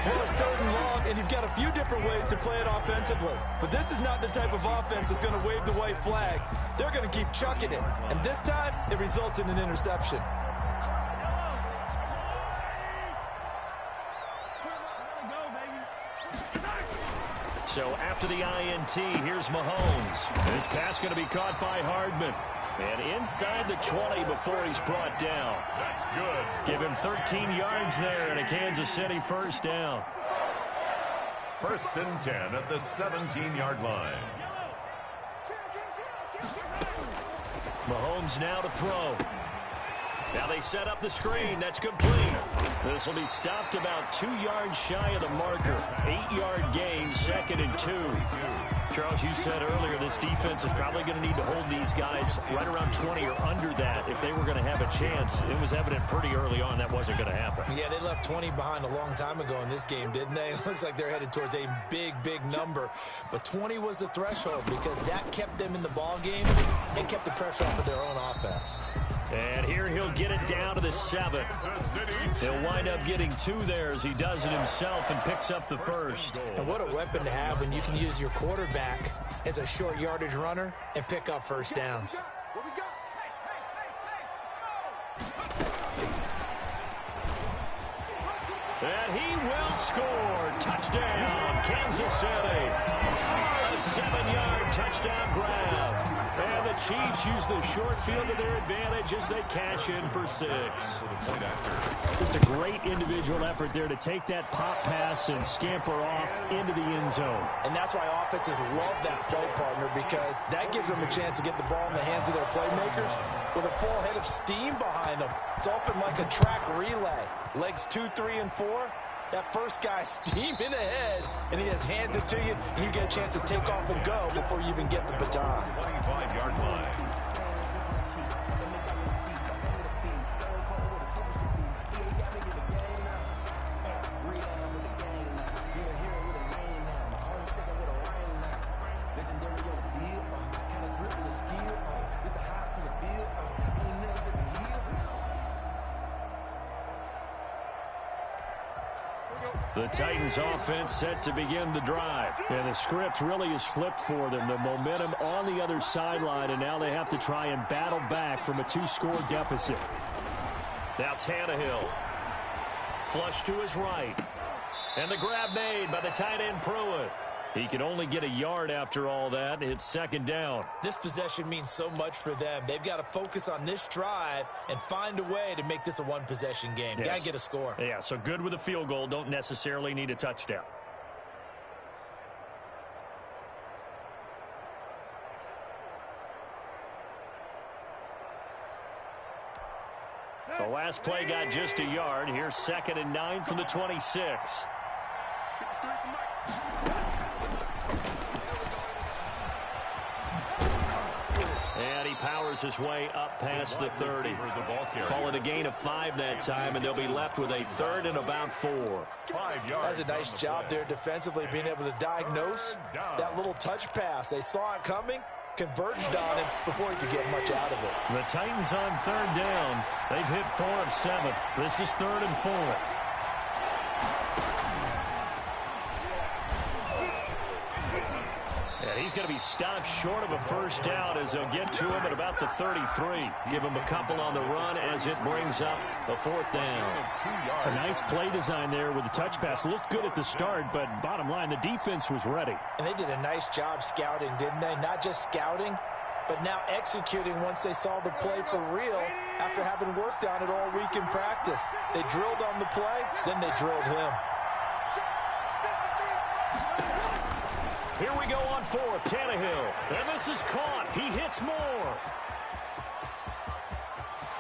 Well, it's 3rd and long, and you've got a few different ways to play it offensively. But this is not the type of offense that's going to wave the white flag. They're going to keep chucking it. And this time, it results in an interception. So after the INT, here's Mahomes. This pass going to be caught by Hardman. And inside the 20 before he's brought down. That's good. Give him 13 yards there and a Kansas City 1st down. First and 10 at the 17-yard line. Mahomes now to throw. Now they set up the screen. That's complete. This will be stopped about 2 yards shy of the marker. 8-yard gain, 2nd and 2. Charles, you said earlier this defense is probably going to need to hold these guys right around 20 or under that if they were going to have a chance. It was evident pretty early on that wasn't going to happen. Yeah, they left 20 behind a long time ago in this game, didn't they? It looks like they're headed towards a big, big number. But 20 was the threshold because that kept them in the ball game and kept the pressure off of their own offense. And here he'll get it down to the 7. He'll wind up getting 2 there as he does it himself and picks up the first. And what a weapon to have when you can use your quarterback as a short yardage runner and pick up first downs. And he will score. Touchdown, Kansas City. A 7-yard touchdown grab. And the Chiefs use the short field to their advantage as they cash in for 6. Just a great individual effort there to take that pop pass and scamper off into the end zone. And that's why offenses love that play, partner, because that gives them a chance to get the ball in the hands of their playmakers with a full head of steam behind them. It's open like a track relay. Legs 2, 3, and 4. That first guy steaming ahead, and he just hands it to you, and you get a chance to take off and go before you even get the baton. 25-yard line. The Titans offense set to begin the drive. And the script really is flipped for them. The momentum on the other sideline, and now they have to try and battle back from a 2-score deficit. Now Tannehill. Flush to his right. And the grab made by the tight end Pruitt. He can only get a yard after all that. It's 2nd down. This possession means so much for them. They've got to focus on this drive and find a way to make this a one-possession game. Yes. Got to get a score. Yeah, so good with a field goal. Don't necessarily need a touchdown. The last play got just a yard. Here's 2nd and 9 from the 26. And he powers his way up past the 30. Call it a gain of 5 that time, and they'll be left with a 3rd and about 4. That's a nice job there defensively, being able to diagnose that little touch pass. They saw it coming, converged on him before he could get much out of it. The Titans on 3rd down. They've hit 4 of 7. This is 3rd and 4. And he's going to be stopped short of a first down as they'll get to him at about the 33. Give him a couple on the run as it brings up the 4th down. A nice play design there with the touch pass. Looked good at the start, but bottom line, the defense was ready. And they did a nice job scouting, didn't they? Not just scouting, but now executing once they saw the play for real after having worked on it all week in practice. They drilled on the play, then they drilled him. Here we go on 4th, Tannehill. And this is caught. He hits Moore.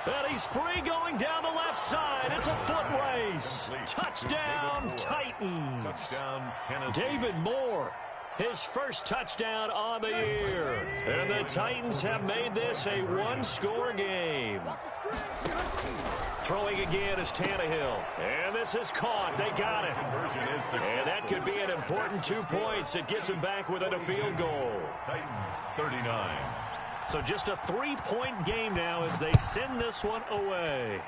And he's free going down the left side. It's a foot race. Touchdown, Titans. Touchdown, Tennessee. David Moore, his first touchdown on the year. And the Titans have made this a 1-score game. Throwing again is Tannehill. And this is caught. They got it. And that could be an important 2 points. It gets him back within a field goal. Titans 39. So just a 3-point game now as they send this one away.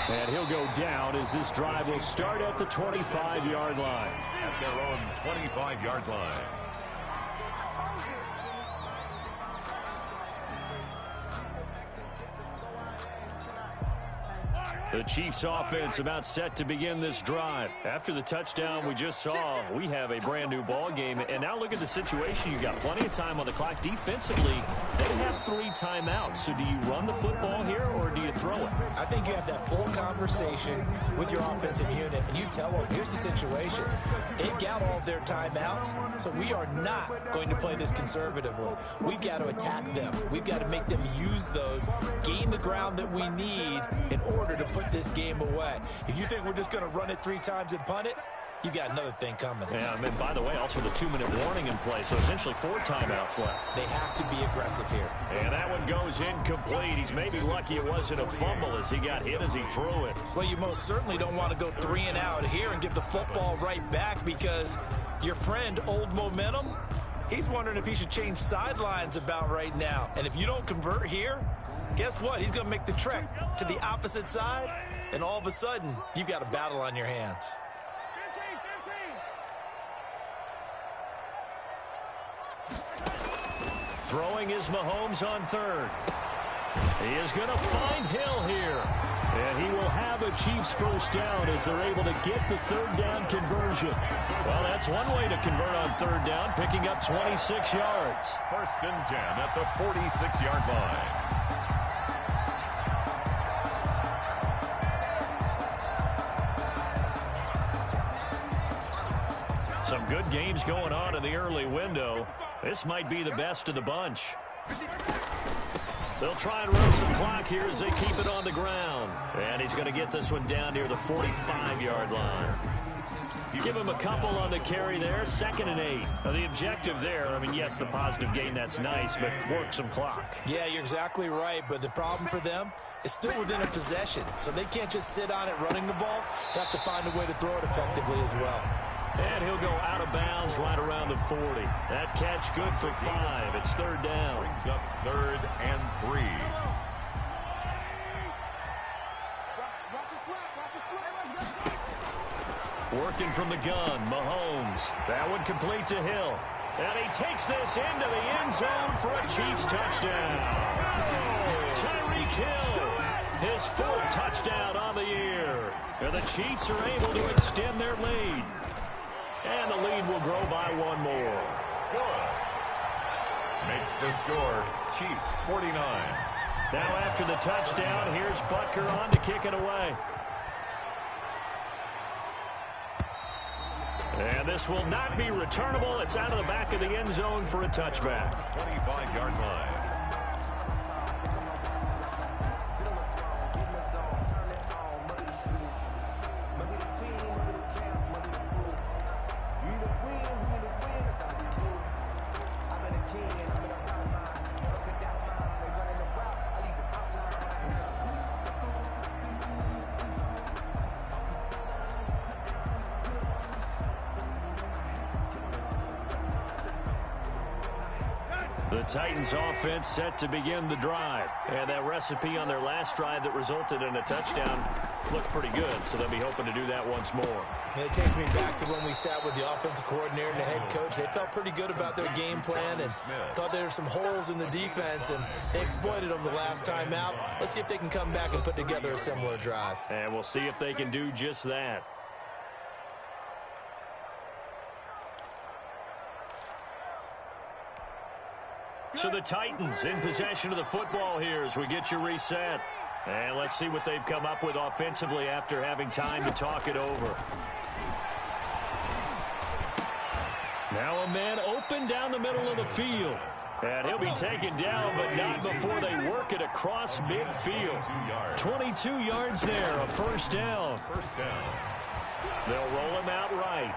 And he'll go down as this drive will start at the 25-yard line. At their own 25-yard line. The Chiefs offense about set to begin this drive. After the touchdown we just saw, we have a brand new ball game. And now look at the situation. You got plenty of time on the clock. Defensively, they have 3 timeouts. So do you run the football here or do you throw it? I think you have that full conversation with your offensive unit, and you tell them, here's the situation. They've got all of their timeouts, so we are not going to play this conservatively. We've got to attack them. We've got to make them use those, gain the ground that we need in order to put this game away. If you think we're just going to run it 3 times and punt it, you got another thing coming. Yeah, and by the way, also the 2-minute warning in play, so essentially 4 timeouts left. They have to be aggressive here. And that one goes incomplete. He's maybe lucky it wasn't a fumble as he got hit as he threw it. Well, you most certainly don't want to go 3 and out here and give the football right back, because your friend, Old Momentum, he's wondering if he should change sidelines about right now. And if you don't convert here, guess what? He's going to make the trek to the opposite side, and all of a sudden, you've got a battle on your hands. Throwing is Mahomes on 3rd. He is going to find Hill here. And he will have a Chiefs first down as they're able to get the 3rd down conversion. Well, that's one way to convert on 3rd down, picking up 26 yards. 1st and 10 at the 46-yard line. Some good games going on in the early window. This might be the best of the bunch. They'll try and run some clock here as they keep it on the ground. And he's going to get this one down near the 45-yard line. Give him a couple on the carry there. 2nd and 8. Now, the objective there, I mean, yes, the positive gain, that's nice, but work some clock. Yeah, you're exactly right, but the problem for them is still within a possession. So they can't just sit on it running the ball. They have to find a way to throw it effectively as well. And he'll go out of bounds right around the 40. That catch good for 5. It's 3rd down. Brings up 3rd and 3. Working from the gun, Mahomes. That one complete to Hill. And he takes this into the end zone for a Chiefs touchdown. Tyreek Hill, his 4th touchdown on the year. And the Chiefs are able to extend their lead. And the lead will grow by 1 more. Good. Makes the score Chiefs 49. Now after the touchdown, here's Butker on to kick it away. And this will not be returnable. It's out of the back of the end zone for a touchback. 25-yard line. The Titans offense set to begin the drive. And that recipe on their last drive that resulted in a touchdown looked pretty good, so they'll be hoping to do that once more. And it takes me back to when we sat with the offensive coordinator and the head coach. They felt pretty good about their game plan and thought there were some holes in the defense, and they exploited them the last time out. Let's see if they can come back and put together a similar drive. And we'll see if they can do just that. So the Titans in possession of the football here as we get you reset. And let's see what they've come up with offensively after having time to talk it over. Now a man open down the middle of the field. And he'll be taken down, but not before they work it across midfield. 22 yards there, a first down. They'll roll him out right.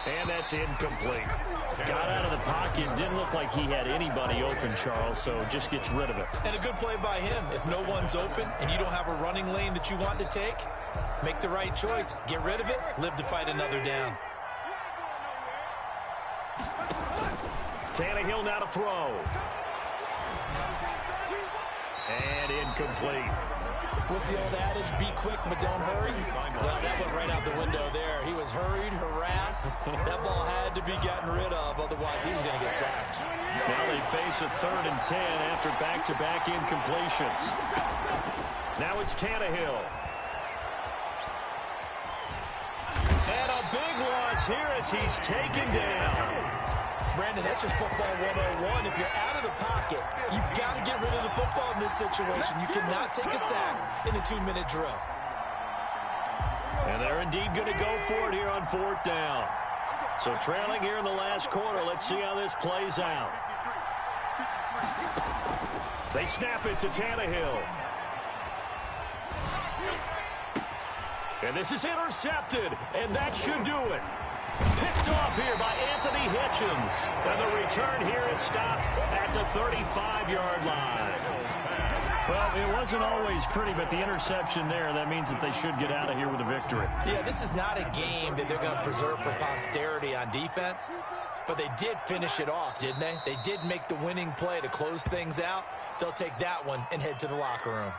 And that's incomplete. Got out of the pocket. Didn't look like he had anybody open, Charles, so just gets rid of it. And a good play by him. If no one's open and you don't have a running lane that you want to take, make the right choice. Get rid of it. Live to fight another down. Tannehill now to throw. And incomplete. What's the old adage? Be quick, but don't hurry. Well, that went right out the window there. He was hurried, harassed. That ball had to be gotten rid of, otherwise he was going to get sacked. Now they face a 3rd and 10 after back-to-back incompletions. Now it's Tannehill. And a big loss here as he's taken down. Brandon, that's just football 101. If you're out of the pocket, you've got to get rid of the football in this situation. You cannot take a sack in a 2-minute drill. And they're indeed going to go for it here on 4th down. So trailing here in the last quarter. Let's see how this plays out. They snap it to Tannehill. And this is intercepted, and that should do it. Picked off here by Anthony Hitchens. And the return here is stopped at the 35-yard line. Well, it wasn't always pretty, but the interception there, that means that they should get out of here with a victory. Yeah, this is not a game that they're going to preserve for posterity on defense, but they did finish it off, didn't they? They did make the winning play to close things out. They'll take that one and head to the locker room.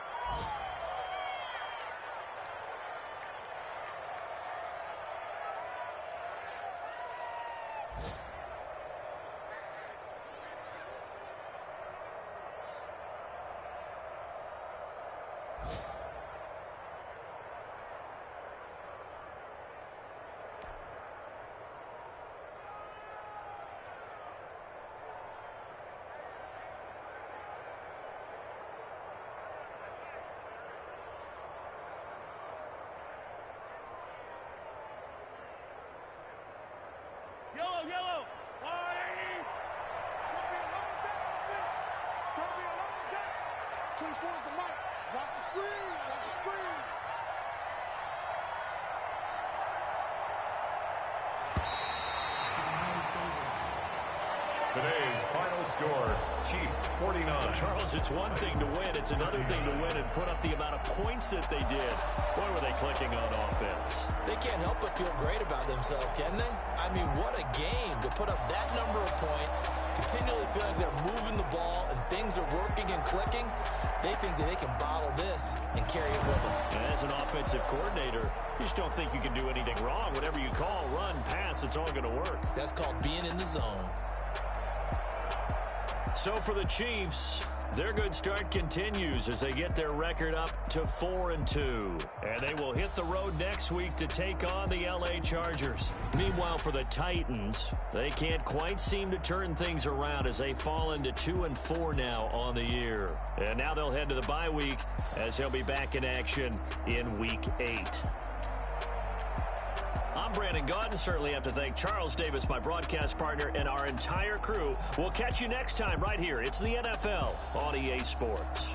Yellow. It's going to be a long day. 24 is the mic. Watch the screen. Today's final score, Chiefs 49. Charles, it's one thing to win. It's another thing to win and put up the amount of points that they did. Boy, were they clicking on offense. They can't help but feel great about themselves, can they? I mean, what a game to put up that number of points, continually feeling like they're moving the ball and things are working and clicking. They think that they can bottle this and carry it with them. And as an offensive coordinator, you just don't think you can do anything wrong. Whatever you call, run, pass, it's all going to work. That's called being in the zone. So for the Chiefs, their good start continues as they get their record up to 4-2. And they will hit the road next week to take on the LA Chargers. Meanwhile, for the Titans, they can't quite seem to turn things around as they fall into 2-4 now on the year. And now they'll head to the bye week as they'll be back in action in Week 8. I'm Brandon Gaudin. Certainly have to thank Charles Davis, my broadcast partner, and our entire crew. We'll catch you next time right here. It's the NFL on EA Sports.